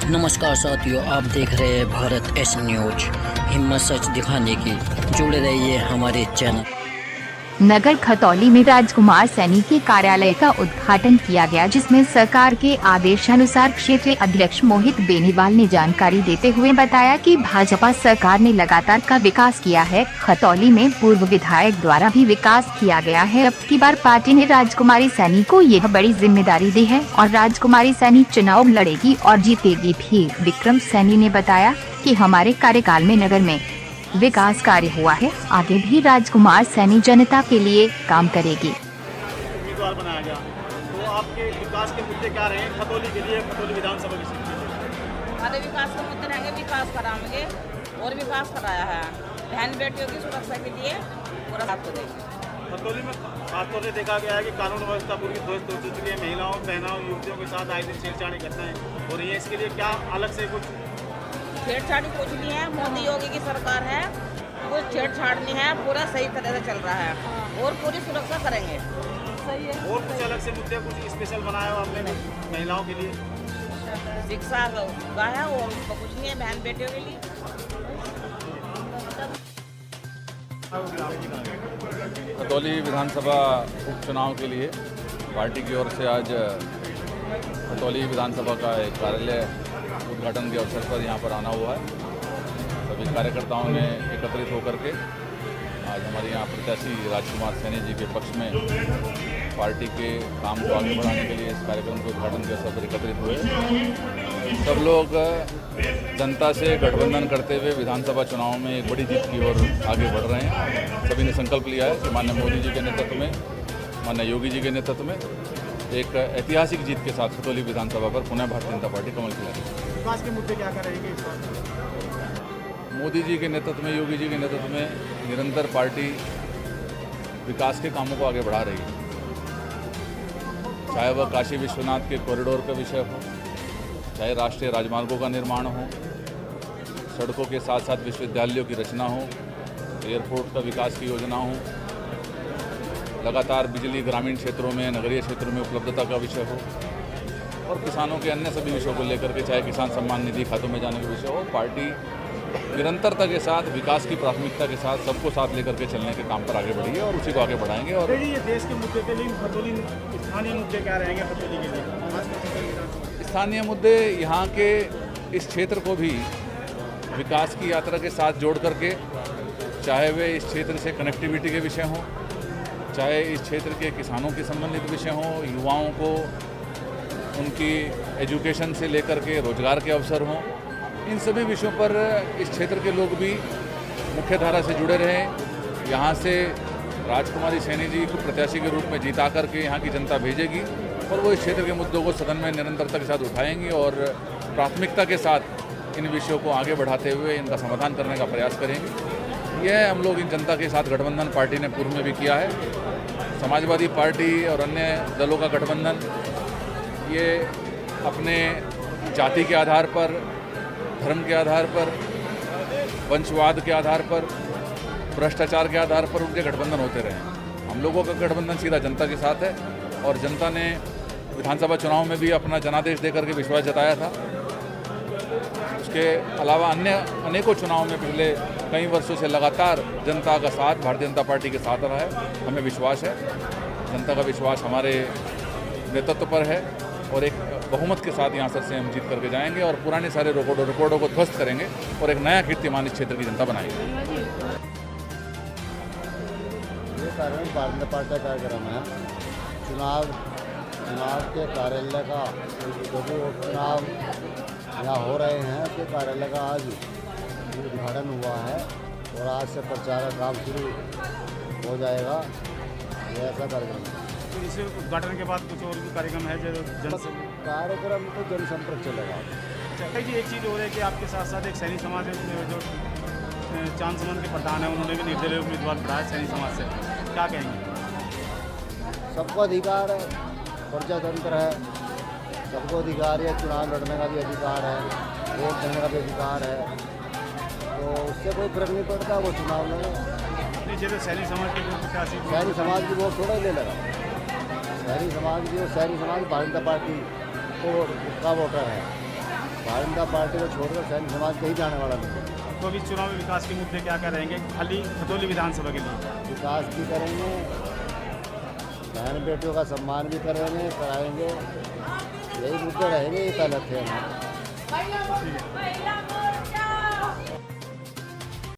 नमस्कार साथियों, आप देख रहे हैं भारत एस न्यूज। हिम्मत सच दिखाने की, जुड़े रहिए हमारे चैनल। नगर खतौली में राजकुमार सैनी के कार्यालय का उद्घाटन किया गया, जिसमें सरकार के आदेशानुसार क्षेत्रीय अध्यक्ष मोहित बेनीवाल ने जानकारी देते हुए बताया कि भाजपा सरकार ने लगातार का विकास किया है। खतौली में पूर्व विधायक द्वारा भी विकास किया गया है। अब की बार पार्टी ने राजकुमारी सैनी को यह बड़ी जिम्मेदारी दी है और राजकुमारी सैनी चुनाव लड़ेगी और जीतेगी भी। विक्रम सैनी ने बताया कि हमारे कार्यकाल में नगर में विकास कार्य हुआ है, आगे भी राजकुमार सैनी जनता के लिए काम करेगी। उम्मीदवार बनाया गया, तो आपके विकास के मुद्दे क्या रहे खतौली के लिए, खतौली विधानसभा की सीट के लिए? हमारे विकास के मुद्दे रहेंगे, विकास कराएंगे और विकास कराया है। बहन बेटियों की सुरक्षा के लिए पूरा साथ को देंगे। खतौली में खासतौर से देखा गया है कि कानून व्यवस्था पूरी ध्वस्त हो चुकी है। महिलाओं, बहनों, युवतियों के साथ आए दिन छेड़छाड़ी घटनाएं हो रही है। इसके लिए क्या अलग से कुछ छेड़छाड़ी कुछ नहीं है, मोदी योगी की सरकार है, कुछ छेड़छाड़ नहीं है, पूरा सही तरह से चल रहा है और पूरी सुरक्षा करेंगे। सही है। और कुछ अलग से मुद्दे कुछ स्पेशल बनाया हो आपने महिलाओं के लिए? शिक्षा का है वो, कुछ नहीं है बहन बेटियों के लिए। खतौली विधानसभा उपचुनाव के लिए पार्टी की ओर से आज खतौली विधानसभा का एक कार्यालय उद्घाटन के अवसर पर यहाँ पर आना हुआ है। सभी कार्यकर्ताओं ने एकत्रित होकर के आज हमारे यहाँ प्रत्याशी राजकुमार सैनी जी के पक्ष में पार्टी के काम को आगे बढ़ाने के लिए इस कार्यक्रम के उद्घाटन के अवसर पर एकत्रित हुए। सब लोग जनता से गठबंधन करते हुए विधानसभा चुनाव में एक बड़ी जीत की ओर आगे बढ़ रहे हैं। सभी ने संकल्प लिया है कि माननीय मोदी जी के नेतृत्व में, माननीय योगी जी के नेतृत्व में एक ऐतिहासिक जीत के साथ खतौली विधानसभा पर पुनः भारतीय जनता पार्टी कमल खिलाएगी। विकास के मुद्दे क्या रहेंगे इस बार? मोदी जी के नेतृत्व में, योगी जी के नेतृत्व में निरंतर पार्टी विकास के कामों को आगे बढ़ा रही है। चाहे वह काशी विश्वनाथ के कॉरिडोर का विषय हो, चाहे राष्ट्रीय राजमार्गों का निर्माण हो, सड़कों के साथ साथ विश्वविद्यालयों की रचना हो, एयरपोर्ट का विकास की योजना हो, लगातार बिजली ग्रामीण क्षेत्रों में, नगरीय क्षेत्रों में उपलब्धता का विषय हो, और किसानों के अन्य सभी विषयों को लेकर के, चाहे किसान सम्मान निधि खातों में जाने का विषय हो, पार्टी निरंतरता के साथ विकास की प्राथमिकता के साथ सबको साथ लेकर के चलने के काम पर आगे बढ़ी है और उसी को आगे बढ़ाएंगे। और ये देश के मुद्दे के लिए खतौली स्थानीय मुद्दे क्या रहेंगे खतौली के लिए? स्थानीय मुद्दे यहाँ के इस क्षेत्र को भी विकास की यात्रा के साथ जोड़ करके, चाहे वे इस क्षेत्र से कनेक्टिविटी के विषय हों, चाहे इस क्षेत्र के किसानों के संबंधित विषय हों, युवाओं को उनकी एजुकेशन से लेकर के रोजगार के अवसर हों, इन सभी विषयों पर इस क्षेत्र के लोग भी मुख्य धारा से जुड़े रहें। यहाँ से राजकुमारी सैनी जी को प्रत्याशी के रूप में जीता करके यहाँ की जनता भेजेगी और वो इस क्षेत्र के मुद्दों को सदन में निरंतरता के साथ उठाएंगी और प्राथमिकता के साथ इन विषयों को आगे बढ़ाते हुए इनका समाधान करने का प्रयास करेंगे। यह हम लोग इन जनता के साथ गठबंधन पार्टी ने पूर्व में भी किया है। समाजवादी पार्टी और अन्य दलों का गठबंधन ये अपने जाति के आधार पर, धर्म के आधार पर, वंशवाद के आधार पर, भ्रष्टाचार के आधार पर उनके गठबंधन होते रहे। हम लोगों का गठबंधन सीधा जनता के साथ है और जनता ने विधानसभा चुनाव में भी अपना जनादेश देकर के विश्वास जताया था। उसके अलावा अन्य अनेकों चुनाव में पिछले कई वर्षों से लगातार जनता का साथ भारतीय जनता पार्टी के साथ रहा है। हमें विश्वास है, जनता का विश्वास हमारे नेतृत्व पर है और एक बहुमत के साथ यहाँ से हम जीत करके जाएंगे और पुराने सारे रिकॉर्डों को ध्वस्त करेंगे और एक नया कीर्तिमान इस क्षेत्र की जनता बनाएगी। ये कार्यक्रम भारतीय जनता पार्टी का कार्यक्रम है। चुनाव के कार्यालय का जो भी उपचुनाव यहाँ हो रहे हैं उसके कार्यालय का आज उद्घाटन हुआ है और आज से प्रचार का काम शुरू हो जाएगा। ये ऐसा कार्यक्रम है। इस उद्घाटन के बाद कुछ और भी कार्यक्रम है जो कार्यक्रम तो जनसंपर्क चलेगा। अच्छा जी, एक चीज़ हो रही है कि आपके साथ साथ एक सैनी समाज जो चांद समाज के प्रधान हैं, उन्होंने भी निर्दलीय उम्मीदवार बढ़ाया सैनी समाज से, क्या कहेंगे? सबको अधिकार है, प्रजातंत्र है, सबको अधिकार है, चुनाव लड़ने का भी अधिकार है, वोट देने का भी अधिकार है, तो उससे कोई फर्क नहीं पड़ता, वो चुनाव लड़े। जैसे सैनी समाज के प्रत्याशी, सैनी समाज की वोट थोड़ा ले लगा। सैनी समाज भारतीय जनता पार्टी को का वोटर है भारतीय जनता पार्टी को छोड़कर सैनिक समाज कहीं जाने वाला नहीं है। तो अभी चुनाव में विकास के मुद्दे क्या क्या रहेंगे खाली खतौली विधानसभा के लिए? विकास भी करेंगे, बहन बेटियों का सम्मान भी करेंगे, कराएंगे, यही मुद्दे रहेंगे, ये पहले थे हमारे। ठीक है।